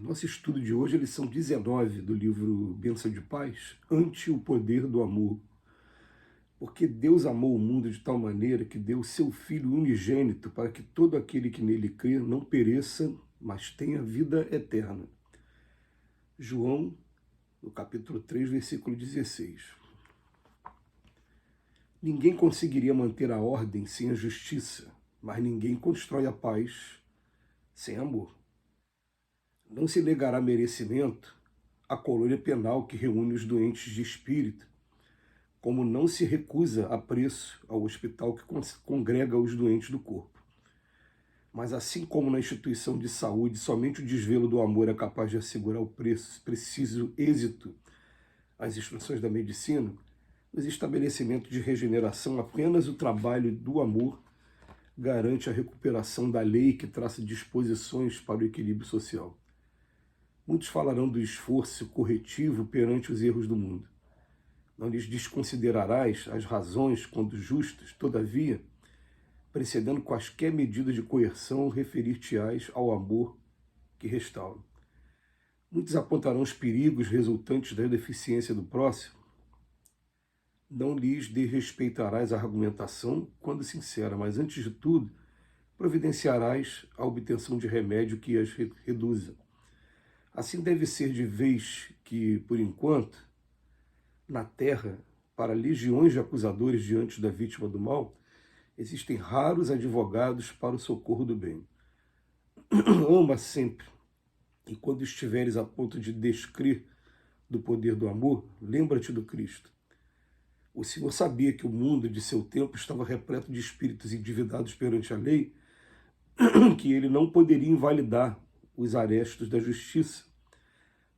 Nosso estudo de hoje é a lição 19 do livro Bênção de Paz, Ante o Poder do Amor. Porque Deus amou o mundo de tal maneira que deu o seu Filho unigênito para que todo aquele que nele crê não pereça, mas tenha vida eterna. João, no capítulo 3, versículo 16. Ninguém conseguiria manter a ordem sem a justiça, mas ninguém constrói a paz sem amor. Não se negará merecimento à colônia penal que reúne os doentes de espírito, como não se recusa a preço ao hospital que congrega os doentes do corpo. Mas assim como na instituição de saúde, somente o desvelo do amor é capaz de assegurar o preciso êxito às instruções da medicina, nos estabelecimentos de regeneração, apenas o trabalho do amor garante a recuperação da lei que traça disposições para o equilíbrio social. Muitos falarão do esforço corretivo perante os erros do mundo. Não lhes desconsiderarás as razões, quando justas, todavia, precedendo quaisquer medidas de coerção, referir-te-ás ao amor que restaura. Muitos apontarão os perigos resultantes da deficiência do próximo. Não lhes desrespeitarás a argumentação, quando sincera, mas antes de tudo, providenciarás a obtenção de remédio que as reduza. Assim deve ser de vez que, por enquanto, na terra, para legiões de acusadores diante da vítima do mal, existem raros advogados para o socorro do bem. Ama sempre, e quando estiveres a ponto de descrer do poder do amor, lembra-te do Cristo. O Senhor sabia que o mundo de seu tempo estava repleto de espíritos endividados perante a lei, que ele não poderia invalidar os arestos da justiça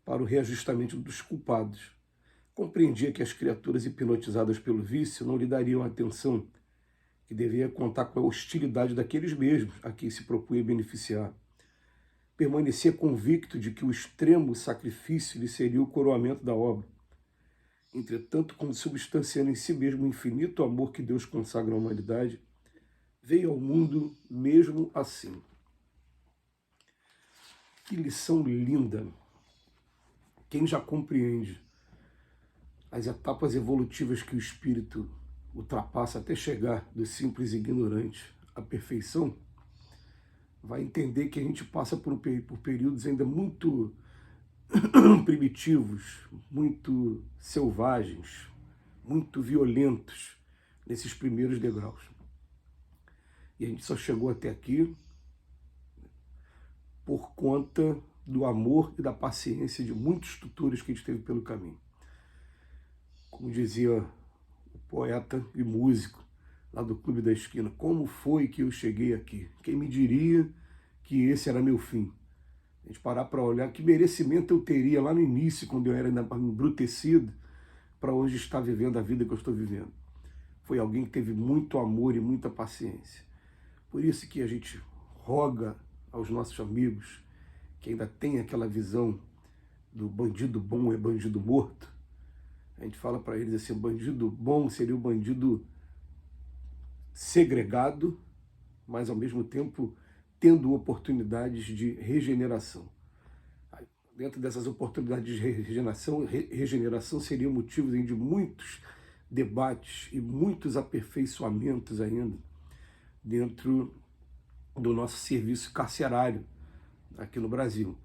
para o reajustamento dos culpados. Compreendia que as criaturas hipnotizadas pelo vício não lhe dariam a atenção, que devia contar com a hostilidade daqueles mesmos a quem se propunha beneficiar. Permanecia convicto de que o extremo sacrifício lhe seria o coroamento da obra. Entretanto, como substanciando em si mesmo o infinito amor que Deus consagra à humanidade, veio ao mundo mesmo assim. Que lição linda! Quem já compreende as etapas evolutivas que o espírito ultrapassa até chegar do simples e ignorante à perfeição, vai entender que a gente passa por períodos ainda muito primitivos, muito selvagens, muito violentos nesses primeiros degraus. E a gente só chegou até aqui por conta do amor e da paciência de muitos tutores que a gente teve pelo caminho. Como dizia o poeta e músico lá do Clube da Esquina, como foi que eu cheguei aqui? Quem me diria que esse era meu fim? A gente parar para olhar que merecimento eu teria lá no início, quando eu era ainda embrutecido, para hoje estar vivendo a vida que eu estou vivendo. Foi alguém que teve muito amor e muita paciência. Por isso que a gente roga aos nossos amigos que ainda tem aquela visão do bandido bom é bandido morto. A gente fala para eles assim, o bandido bom seria o bandido segregado, mas ao mesmo tempo tendo oportunidades de regeneração. Dentro dessas oportunidades de regeneração seriam motivos de muitos debates e muitos aperfeiçoamentos ainda dentro do nosso serviço carcerário aqui no Brasil.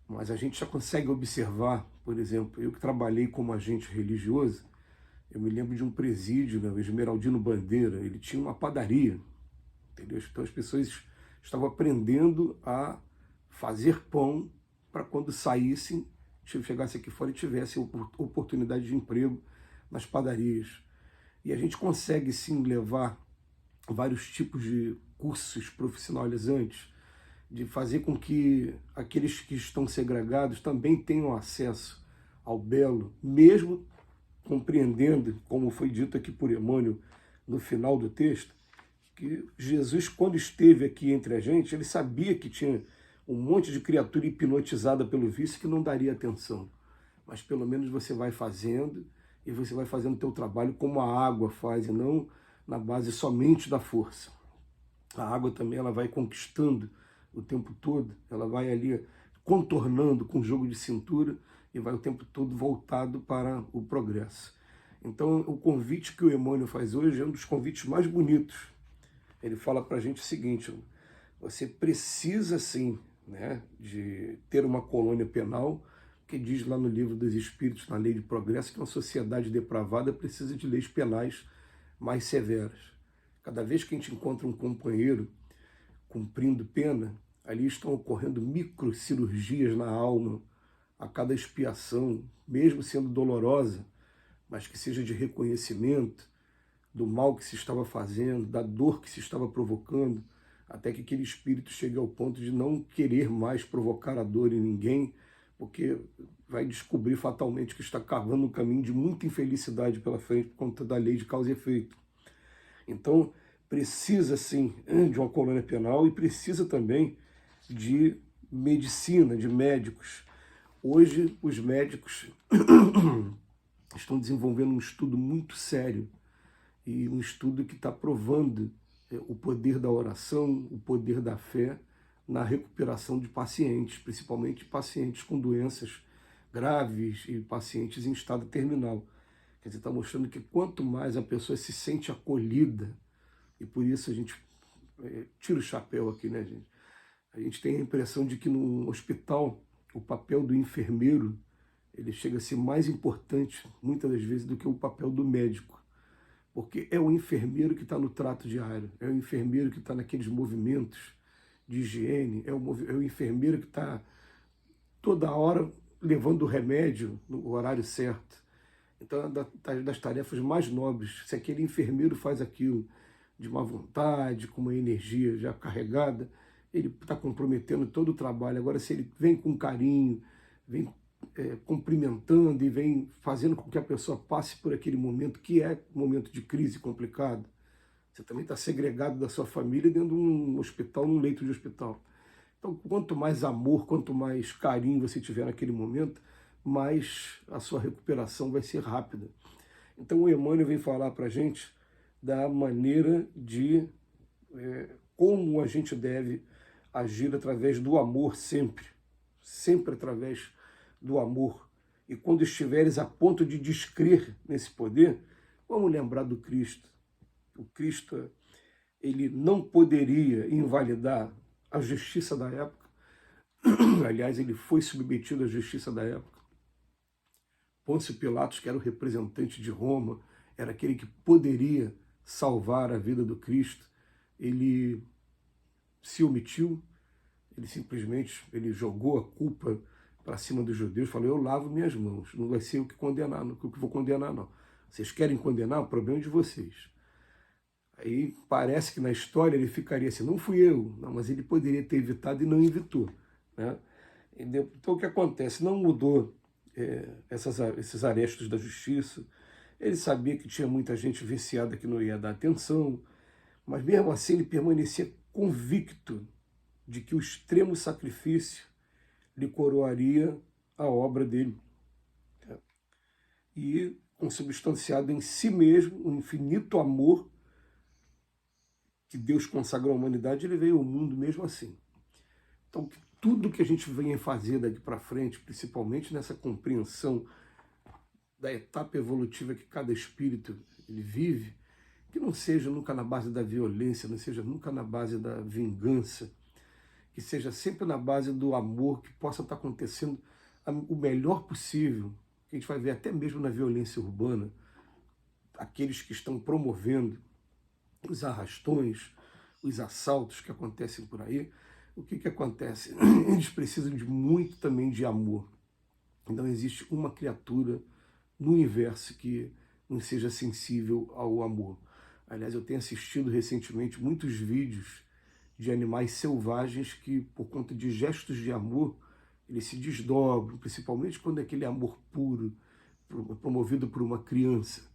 Mas a gente já consegue observar, por exemplo, eu que trabalhei como agente religioso, eu me lembro de um presídio, o Esmeraldino Bandeira, ele tinha uma padaria, entendeu? Então as pessoas estavam aprendendo a fazer pão para quando saíssem, chegassem aqui fora e tivessem oportunidade de emprego nas padarias. E a gente consegue sim levar vários tipos de cursos profissionalizantes, de fazer com que aqueles que estão segregados também tenham acesso ao belo, mesmo compreendendo, como foi dito aqui por Emmanuel no final do texto, que Jesus, quando esteve aqui entre a gente, ele sabia que tinha um monte de criatura hipnotizada pelo vício que não daria atenção. Mas pelo menos você vai fazendo, e você vai fazendo o teu trabalho como a água faz, e não na base somente da força. A água também ela vai conquistando o tempo todo, ela vai ali contornando com jogo de cintura e vai o tempo todo voltado para o progresso. Então, o convite que o Emmanuel faz hoje é um dos convites mais bonitos. Ele fala para a gente o seguinte: você precisa sim, né, de ter uma colônia penal, que diz lá no Livro dos Espíritos, na Lei de Progresso, que uma sociedade depravada precisa de leis penais mais severas. Cada vez que a gente encontra um companheiro cumprindo pena, ali estão ocorrendo microcirurgias na alma, a cada expiação, mesmo sendo dolorosa, mas que seja de reconhecimento do mal que se estava fazendo, da dor que se estava provocando, até que aquele espírito chegue ao ponto de não querer mais provocar a dor em ninguém, porque vai descobrir fatalmente que está cavando um caminho de muita infelicidade pela frente por conta da lei de causa e efeito. Então, precisa sim de uma colônia penal e precisa também de medicina, de médicos. Hoje, os médicos estão desenvolvendo um estudo muito sério e um estudo que está provando o poder da oração, o poder da fé na recuperação de pacientes, principalmente pacientes com doenças graves e pacientes em estado terminal. Quer dizer, está mostrando que quanto mais a pessoa se sente acolhida, e por isso a gente tira o chapéu aqui, né, gente? A gente tem a impressão de que no hospital o papel do enfermeiro ele chega a ser mais importante, muitas das vezes, do que o papel do médico. Porque é o enfermeiro que está no trato diário, é o enfermeiro que está naqueles movimentos de higiene, é o enfermeiro que está toda hora levando o remédio no horário certo. Então, é das tarefas mais nobres. Se aquele enfermeiro faz aquilo de má vontade, com uma energia já carregada, ele está comprometendo todo o trabalho. Agora, se ele vem com carinho, vem cumprimentando e vem fazendo com que a pessoa passe por aquele momento, que é um momento de crise complicado, você também está segregado da sua família dentro de um hospital, num leito de hospital. Então, quanto mais amor, quanto mais carinho você tiver naquele momento, mais a sua recuperação vai ser rápida. Então, o Emmanuel vem falar para a gente da maneira de como a gente deve agir através do amor sempre, sempre através do amor. E quando estiveres a ponto de descrer nesse poder, vamos lembrar do Cristo. O Cristo, ele não poderia invalidar a justiça da época. Aliás, ele foi submetido à justiça da época. Pôncio Pilatos, que era o representante de Roma, era aquele que poderia salvar a vida do Cristo. Ele se omitiu, ele jogou a culpa para cima dos judeus, falou: eu lavo minhas mãos, não vai ser eu que condenar, não, que vou condenar, não. Vocês querem condenar? O problema é de vocês. Aí parece que na história ele ficaria assim: não fui eu, não, mas ele poderia ter evitado e não evitou, né? Então o que acontece? Não mudou esses arestos da justiça. Ele sabia que tinha muita gente viciada que não ia dar atenção, mas mesmo assim ele permanecia convicto de que o extremo sacrifício lhe coroaria a obra dele. E consubstanciado em si mesmo, o infinito amor que Deus consagrou à humanidade, ele veio ao mundo mesmo assim. Então, tudo que a gente venha fazer daqui para frente, principalmente nessa compreensão da etapa evolutiva que cada espírito ele vive, que não seja nunca na base da violência, não seja nunca na base da vingança, que seja sempre na base do amor, que possa estar acontecendo o melhor possível, que a gente vai ver até mesmo na violência urbana, aqueles que estão promovendo os arrastões, os assaltos que acontecem por aí. O que acontece? Eles precisam de muito também de amor. Não existe uma criatura no universo que não seja sensível ao amor. Aliás, eu tenho assistido recentemente muitos vídeos de animais selvagens que, por conta de gestos de amor, eles se desdobram, principalmente quando é aquele amor puro, promovido por uma criança.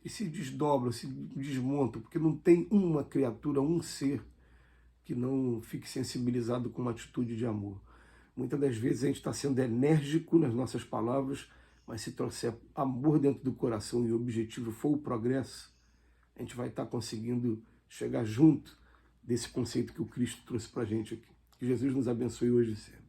E se desdobram, se desmontam, porque não tem uma criatura, um ser que não fique sensibilizado com uma atitude de amor. Muitas das vezes a gente está sendo enérgico nas nossas palavras, mas se trouxer amor dentro do coração e o objetivo for o progresso, a gente vai estar conseguindo chegar junto desse conceito que o Cristo trouxe para a gente aqui. Que Jesus nos abençoe hoje e sempre.